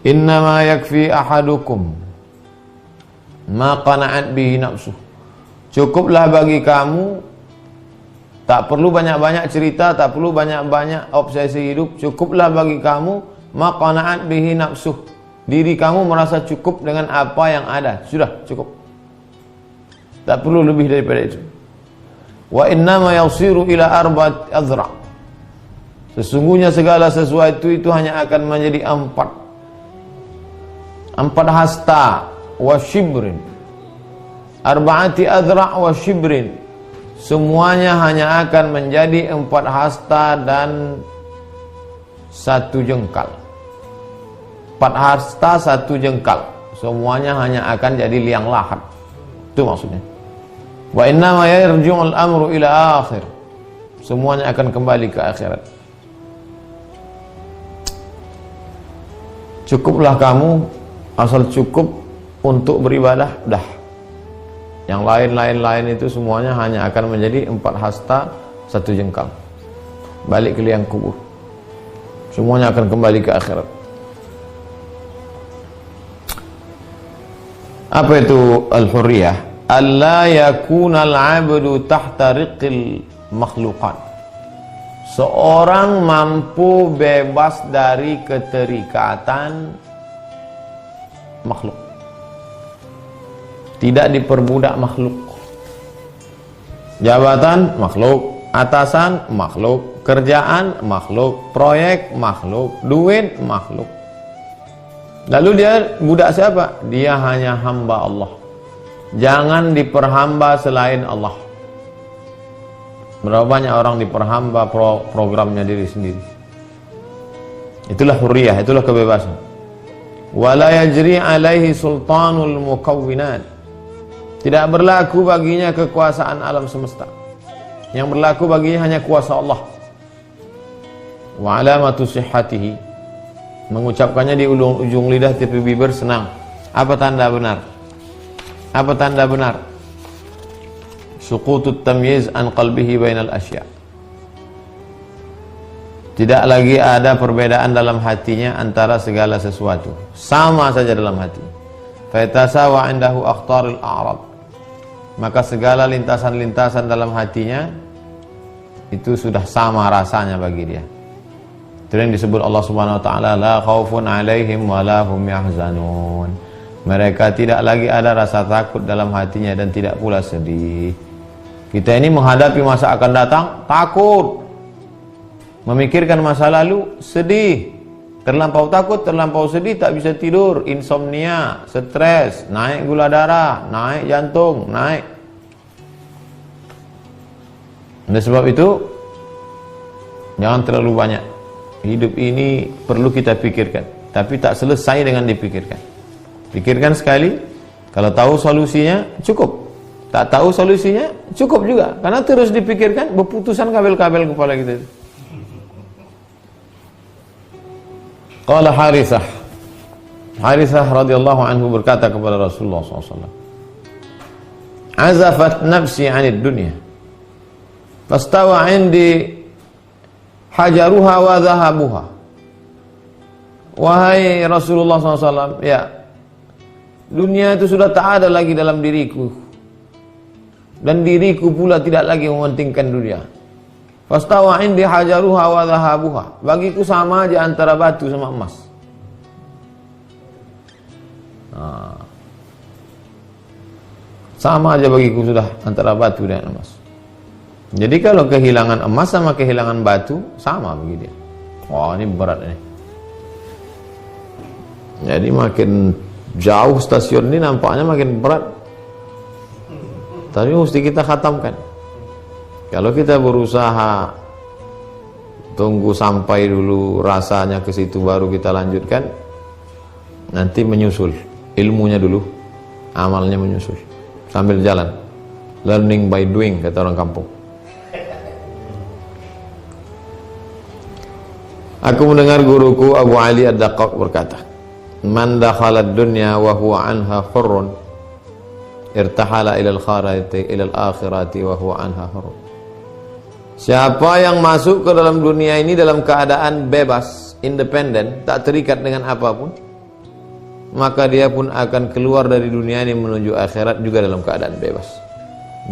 Innama yakfi ahadukum ma qana'at bihi nafsuh. Cukuplah bagi kamu, tak perlu banyak-banyak cerita, tak perlu banyak-banyak obsesi hidup. Cukuplah bagi kamu ma qana'at bihi nafsuh. Diri kamu merasa cukup dengan apa yang ada. Sudah cukup. Tak perlu lebih daripada itu. Wa innama yasiru ila arba'at azra'. Sesungguhnya segala sesuatu itu hanya akan menjadi empat hasta wa shibrin. Arba'ati azra' wa shibrin. Semuanya hanya akan menjadi 4 hasta dan 1 jengkal. 4 hasta 1 jengkal. Semuanya hanya akan jadi liang lahat. Itu maksudnya. Wa innama yarji'ul amru ila akhir. Semuanya akan kembali ke akhirat. Cukuplah kamu, asal cukup untuk beribadah, dah. Yang lain-lain itu semuanya hanya akan menjadi 4 hasta 1 jengkal. Balik ke liang kubur. Semuanya akan kembali ke akhirat. Apa itu al-hurriyah? Alla yakunal 'abdu tahta riqil makhluqat. Seorang mampu bebas dari keterikatan makhluk. Tidak diperbudak makhluk. Jabatan makhluk, atasan makhluk, kerjaan makhluk, proyek makhluk, duit makhluk. Lalu dia budak siapa? Dia hanya hamba Allah. Jangan diperhamba selain Allah. Berapa banyak orang diperhamba programnya diri sendiri. Itulah hurriyah, itulah kebebasan. Wala yajri alaihi sultanul mukawwinat. Tidak berlaku baginya kekuasaan alam semesta. Yang berlaku baginya hanya kuasa Allah. Wa alamatu sihhatihi. Mengucapkannya di ujung lidah, tepi bibir senang. Apa tanda benar? Apa tanda benar? Suqutut tamyiz an qalbihi bainal asya. Tidak lagi ada perbedaan dalam hatinya antara segala sesuatu. Sama saja dalam hati. Fa yatasawa indahu akhtarul a'rad. Maka segala lintasan-lintasan dalam hatinya itu sudah sama rasanya bagi dia. Itu yang disebut Allah Subhanahu wa taala, la khaufun 'alaihim wa la hum yahzanun. Mereka tidak lagi ada rasa takut dalam hatinya dan tidak pula sedih. Kita ini menghadapi masa akan datang takut, memikirkan masa lalu sedih, terlampau takut, terlampau sedih, tak bisa tidur, insomnia, stres, naik gula darah, naik jantung, naik. Oleh sebab itu jangan terlalu banyak. Hidup ini perlu kita pikirkan, tapi tak selesai dengan dipikirkan. Pikirkan sekali, kalau tahu solusinya cukup. Tak tahu solusinya cukup juga, karena terus dipikirkan berputusan kabel-kabel kepala kita. Qala Harithah radhiyallahu anhu berkata kepada Rasulullah SAW, azafat nafsi 'anid dunya fastawa 'indi hajaruha wa dhahabuha. Wahai Rasulullah SAW, ya, dunia itu sudah tak ada lagi dalam diriku, dan diriku pula tidak lagi mementingkan dunia. Fastawa 'indi hajaruha wa dhahabuha. Bagiku sama aja antara batu sama emas. Sama aja bagiku sudah antara batu dan emas. Jadi kalau kehilangan emas sama kehilangan batu sama bagi dia. Wah, ini berat ini. Jadi makin jauh stasiun ini nampaknya makin berat. Tapi mesti kita khatamkan. Kalau kita berusaha tunggu sampai dulu rasanya ke situ baru kita lanjutkan, nanti menyusul. Ilmunya dulu, amalnya menyusul. Sambil jalan. Learning by doing, kata orang kampung. Aku mendengar guruku Abu Ali Ad-Daqqaq berkata, man dakhalad dunya wa huwa anha hurrun irtahala ilal akhirati wa huwa anha hurrun. Siapa yang masuk ke dalam dunia ini dalam keadaan bebas, independen, tak terikat dengan apapun, maka dia pun akan keluar dari dunia ini menuju akhirat juga dalam keadaan bebas.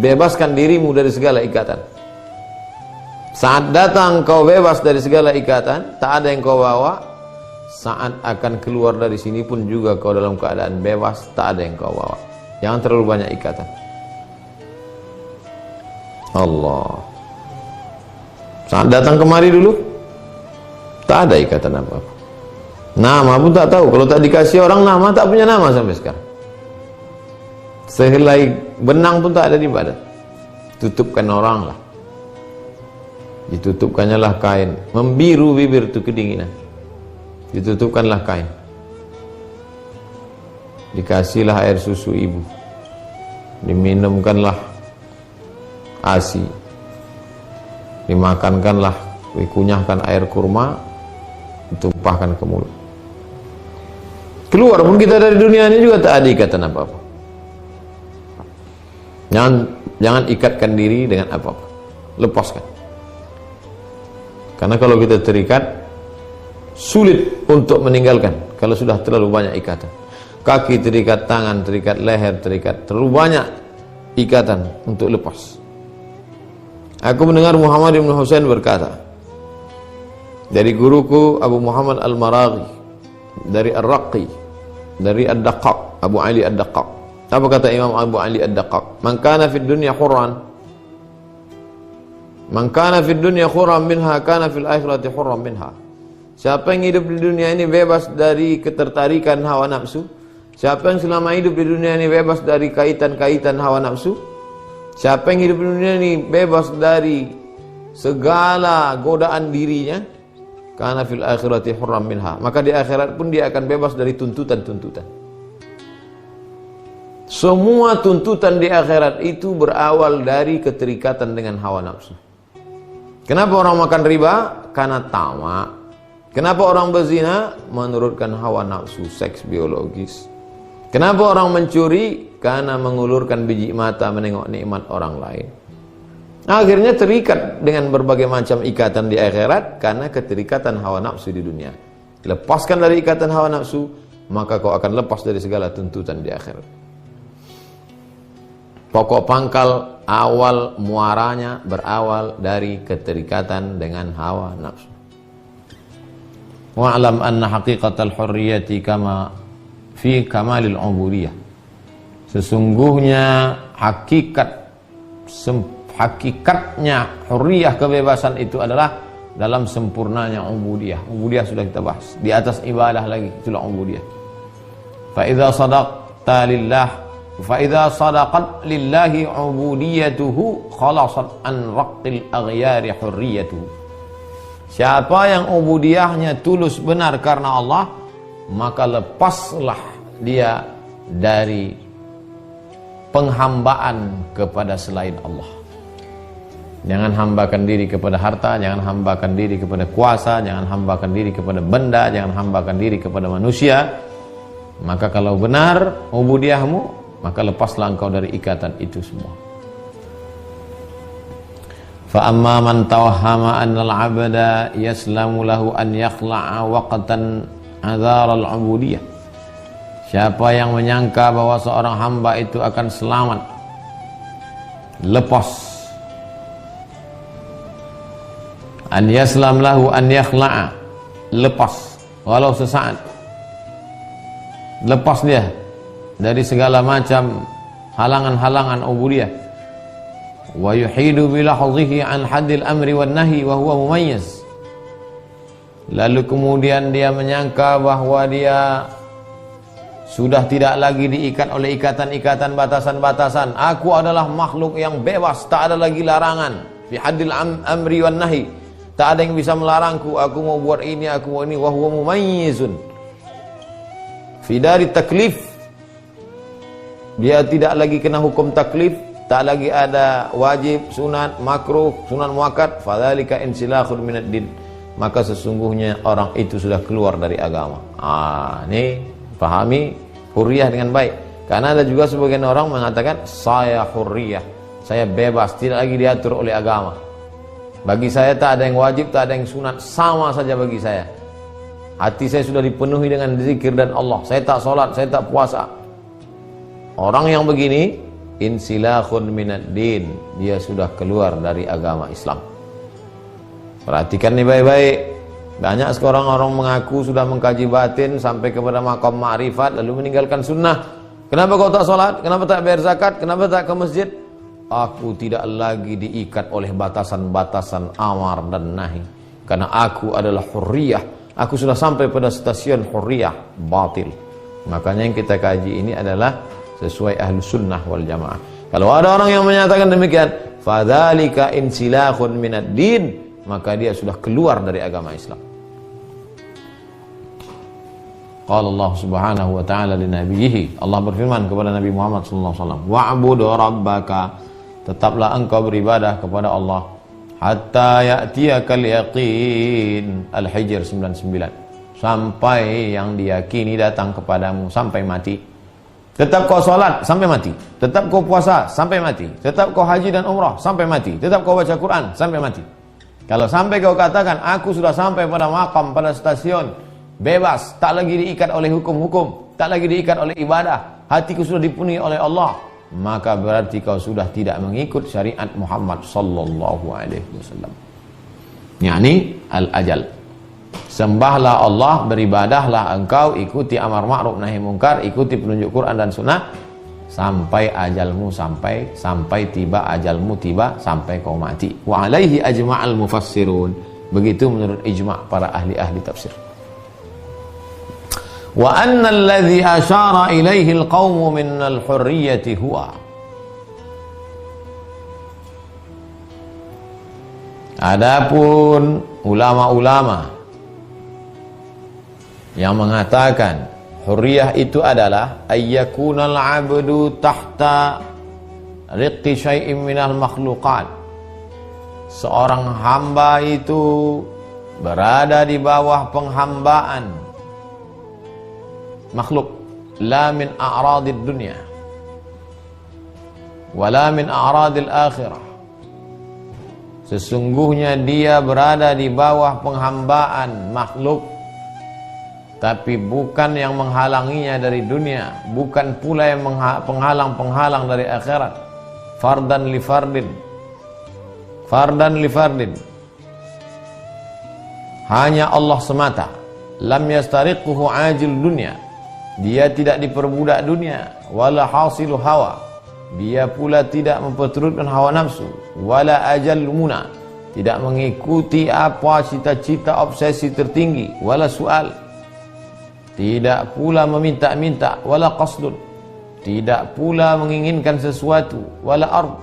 Bebaskan dirimu dari segala ikatan. Saat datang kau bebas dari segala ikatan, tak ada yang kau bawa. Saat akan keluar dari sini pun juga kau dalam keadaan bebas, tak ada yang kau bawa. Jangan terlalu banyak ikatan. Allah. Saat datang kemari dulu, tak ada ikatan apa-apa. Nama pun tak tahu. Kalau tak dikasih orang nama, tak punya nama sampai sekarang. Sehelai benang pun tak ada di badan. Tutupkan orang lah. Ditutupkannya lah kain. Membiru bibir itu kedinginan. Ditutupkanlah kain. Dikasihlah air susu ibu. Diminumkanlah ASI. Dimakankanlah, dikunyahkan air kurma, ditumpahkan ke mulut. Keluar pun kita dari dunia ini juga tak ada ikatan apa-apa. Jangan ikatkan diri dengan apa-apa. Lepaskan. Karena kalau kita terikat, sulit untuk meninggalkan kalau sudah terlalu banyak ikatan. Kaki terikat, tangan terikat, leher terikat, terlalu banyak ikatan untuk lepas. Aku mendengar Muhammad bin Husain berkata dari guruku Abu Muhammad Al-Maraghi, dari Ar-Raqi, dari Ad-Daqqaq, Abu Ali Ad-Daqqaq. Apa kata Imam Abu Ali Ad-Daqqaq? Man kana fid dunya khurran, man kana fid dunya khurran minha kana fil akhirati khurran minha. Siapa yang hidup di dunia ini bebas dari ketertarikan hawa nafsu, siapa yang selama hidup di dunia ini bebas dari kaitan-kaitan hawa nafsu, siapa yang hidup di dunia ini bebas dari segala godaan dirinya, kana fil akhirati hurram minha, maka di akhirat pun dia akan bebas dari tuntutan-tuntutan. Semua tuntutan di akhirat itu berawal dari keterikatan dengan hawa nafsu. Kenapa orang makan riba? Karena tamak. Kenapa orang berzina? Menurutkan hawa nafsu, seks biologis. Kenapa orang mencuri? Karena mengulurkan biji mata menengok nikmat orang lain. Akhirnya terikat dengan berbagai macam ikatan di akhirat karena keterikatan hawa nafsu di dunia. Lepaskan dari ikatan hawa nafsu, maka kau akan lepas dari segala tuntutan di akhirat. Pokok pangkal awal muaranya berawal dari keterikatan dengan hawa nafsu. Wa'lam anna haqiqatal hurriyati kama fi kamalil ubudiyah. Sesungguhnya hakikatnya hurriyah, kebebasan itu adalah dalam sempurnanya ubudiyah. Ubudiyah sudah kita bahas. Di atas ibadah lagi, itulah ubudiyah. Fa idza sadaqta lillah, fa idza sadaqat lillahi ubudiyatuhu khalasat an raqqil aghyari hurriyatuhu. Siapa yang ubudiyahnya tulus benar karena Allah, maka lepaslah dia dari penghambaan kepada selain Allah. Jangan hambakan diri kepada harta, jangan hambakan diri kepada kuasa, jangan hambakan diri kepada benda, jangan hambakan diri kepada manusia. Maka kalau benar ubudiyahmu, maka lepaslah engkau dari ikatan itu semua. Fa amma man tawahhama anna al-'abda yaslamu lahu an yakhla'a waqtan adzar al-'ubudiyah. Siapa yang menyangka bahwa seorang hamba itu akan selamat, lepas, an yaslam lahu an yakhla'a, lepas walau sesaat, lepas dia dari segala macam halangan-halangan ubudiyah. Wa yuhidu bi lahzihi an haddil amri wan nahi wa huwa mumayyiz. Lalu kemudian dia menyangka bahwa dia sudah tidak lagi diikat oleh ikatan-ikatan, batasan-batasan. Aku adalah makhluk yang bebas, tak ada lagi larangan. Fi haddil amri wan nahi. Tak ada yang bisa melarangku, aku mau buat ini, aku mau ini. Wa huwa mumayyizun. Fi dari taklif. Dia tidak lagi kena hukum taklif. Tak lagi ada wajib, sunat, makruh, sunat muakkad, fadzalika insilakhun minad din. Maka sesungguhnya orang itu sudah keluar dari agama. Ini pahami hurriyah dengan baik. Karena ada juga sebagian orang mengatakan saya hurriyah, saya bebas, tidak lagi diatur oleh agama. Bagi saya tak ada yang wajib, tak ada yang sunat, sama saja bagi saya. Hati saya sudah dipenuhi dengan zikir dan Allah. Saya tak sholat, saya tak puasa. Orang yang begini, insilakhun minad din. Dia sudah keluar dari agama Islam. Perhatikan nih baik-baik. Banyak sekarang orang mengaku sudah mengkaji batin sampai kepada maqam ma'rifat lalu meninggalkan sunnah. Kenapa kau tak sholat? Kenapa tak bayar zakat? Kenapa tak ke masjid? Aku tidak lagi diikat oleh batasan-batasan amar dan nahi. Karena aku adalah hurriyah. Aku sudah sampai pada stasiun hurriyah batil. Makanya yang kita kaji ini adalah sesuai ahlu sunnah wal jamaah. Kalau ada orang yang menyatakan demikian, fadzalika insilakhun minad din, maka dia sudah keluar dari agama Islam. Qala Allah Subhanahu wa ta'ala li nabiyhi. Allah berfirman kepada Nabi Muhammad sallallahu alaihi wasallam, wa'budu rabbaka, tetaplah engkau beribadah kepada Allah hatta ya'tiyakal yaqin. Al-Hijr 99. Sampai yang diyakini datang kepadamu, sampai mati. Tetap kau salat sampai mati, tetap kau puasa sampai mati, tetap kau haji dan umrah sampai mati, tetap kau baca Quran sampai mati. Kalau sampai kau katakan aku sudah sampai pada makam, pada stasiun bebas, tak lagi diikat oleh hukum-hukum, tak lagi diikat oleh ibadah, hatiku sudah dipenuhi oleh Allah, maka berarti kau sudah tidak mengikut syariat Muhammad sallallahu alaihi wasallam. Yani al-ajal. Sembahlah Allah, beribadahlah engkau, ikuti amar ma'ruf nahi mungkar, ikuti penunjuk Quran dan sunnah sampai ajalmu sampai tiba ajalmu tiba, sampai kau mati. Wa alaihi ajma'al mufassirun. Begitu menurut ijma' para ahli-ahli tafsir. Wa anna alladhi asyara ilaihi alqawmu min al-hurriyati huwa. Adapun ulama-ulama yang mengatakan hurriyah itu adalah ayyakunal abdu tahta riqqi syai'in minal makhluqat. Seorang hamba itu berada di bawah penghambaan makhluk, la min a'radid dunya wala min a'radil akhirah. Sesungguhnya dia berada di bawah penghambaan makhluk, tapi bukan yang menghalanginya dari dunia, bukan pula yang penghalang-penghalang dari akhirat. Fardan li fardin, fardan li fardin. Hanya Allah semata. Lam yastariquhu ajil dunia. Dia tidak diperbudak dunia. Wala hasilu hawa. Dia pula tidak memperturutkan hawa nafsu. Wala ajal muna. Tidak mengikuti apa cita-cita obsesi tertinggi. Wala su'al. Tidak pula meminta-minta, wala qasdun. Tidak pula menginginkan sesuatu, wala ard.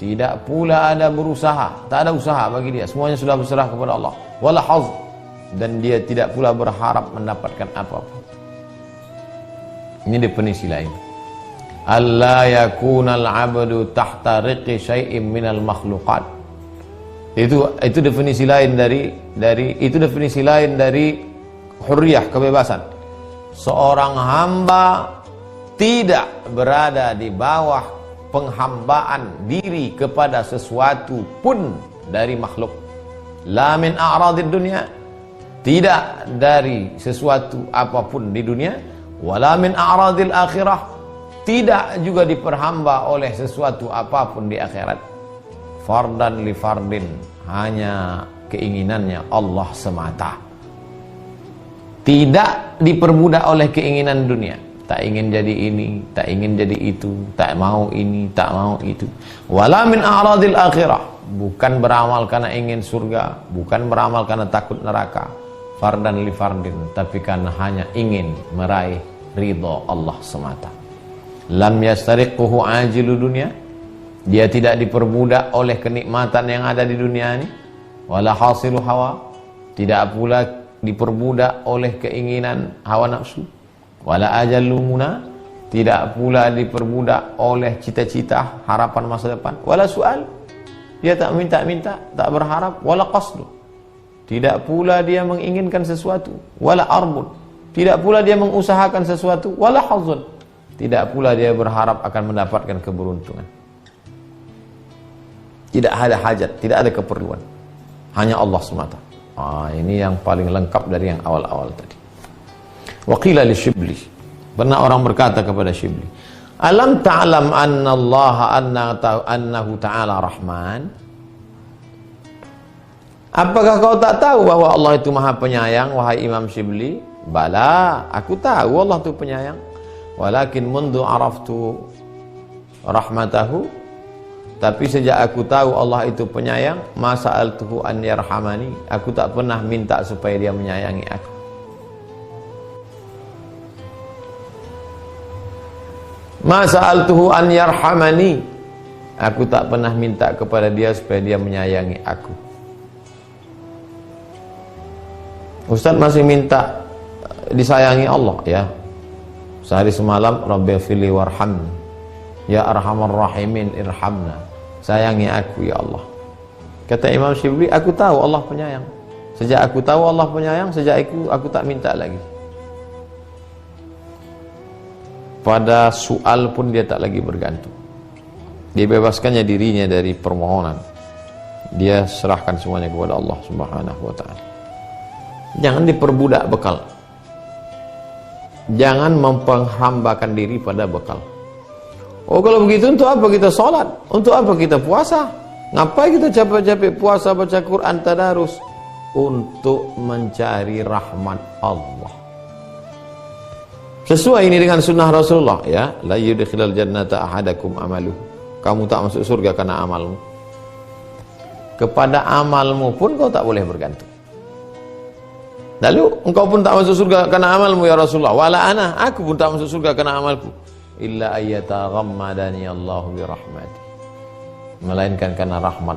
Tidak pula ada berusaha, tak ada usaha bagi dia, semuanya sudah berserah kepada Allah. Wala haz, dan dia tidak pula berharap mendapatkan apa-apa. Ini definisi lain. Alla yakunal abdu tahta riqqi syai'in minal makhluqat. Itu definisi lain dari hurriyah, kebebasan. Seorang hamba tidak berada di bawah penghambaan diri kepada sesuatu pun dari makhluk. La min a'radid dunya, tidak dari sesuatu apapun di dunia. Wala min a'radil akhirah, tidak juga diperhamba oleh sesuatu apapun di akhirat. Fardan li fardin, hanya keinginannya Allah semata. Tidak diperbudak oleh keinginan dunia. Tak ingin jadi ini, tak ingin jadi itu, tak mau ini, tak mau itu. Wala min a'radil akhirah, bukan beramal karena ingin surga, bukan beramal karena takut neraka. Fardan li fardin, tapi karena hanya ingin meraih ridha Allah semata. Lam yastariquhu ajilu dunia, dia tidak diperbudak oleh kenikmatan yang ada di dunia ini. Wala hasilu hawa, tidak pula diperbudak oleh keinginan hawa nafsu. Wala ajallu muna, tidak pula diperbudak oleh cita-cita harapan masa depan. Wala su'al, dia tak minta-minta, tak berharap. Wala qasdu, tidak pula dia menginginkan sesuatu. Wala arbun, tidak pula dia mengusahakan sesuatu. Wala hazun, tidak pula dia berharap akan mendapatkan keberuntungan. Tidak ada hajat, tidak ada keperluan, hanya Allah semata. Ini yang paling lengkap dari yang awal-awal tadi. Wa qila li Shibli, pernah orang berkata kepada Shibli, alam ta'lam anna Allah annahu ta'ala Rahman? Apakah kau tak tahu bahwa Allah itu Maha Penyayang, wahai Imam Shibli? Bala, aku tahu Allah itu penyayang. Walakin mundu araftu rahmatahu, tapi sejak aku tahu Allah itu penyayang, ma sa'altuhu an yarhamani, aku tak pernah minta supaya dia menyayangi aku. Ma sa'altuhu an yarhamani, aku tak pernah minta kepada dia supaya dia menyayangi aku. Ustaz masih minta disayangi Allah, ya. Sehari semalam, Rabbighfirli warhamni, ya arhamar rahimin irhamna, sayangi aku ya Allah. Kata Imam Shibli, aku tahu Allah penyayang. Sejak aku tahu Allah penyayang, sejak itu aku tak minta lagi. Pada soal pun dia tak lagi bergantung. Dia bebaskannya dirinya dari permohonan. Dia serahkan semuanya kepada Allah Subhanahu wa ta'ala. Jangan diperbudak bekal. Jangan memperhambakan diri pada bekal. Oh, kalau begitu untuk apa kita sholat? Untuk apa kita puasa? Ngapain kita capek-capek puasa, baca Quran, tadarus? Untuk mencari rahmat Allah. Sesuai ini dengan sunnah Rasulullah, ya. La yudkhilal jannata ahadakum amaluh. Kamu tak masuk surga karena amalmu. Kepada amalmu pun kau tak boleh bergantung. Lalu engkau pun tak masuk surga karena amalmu ya Rasulullah. Wala ana, aku pun tak masuk surga karena amalku. Illa ayyataghammadani Allahu bi rahmati, melainkan karena rahmat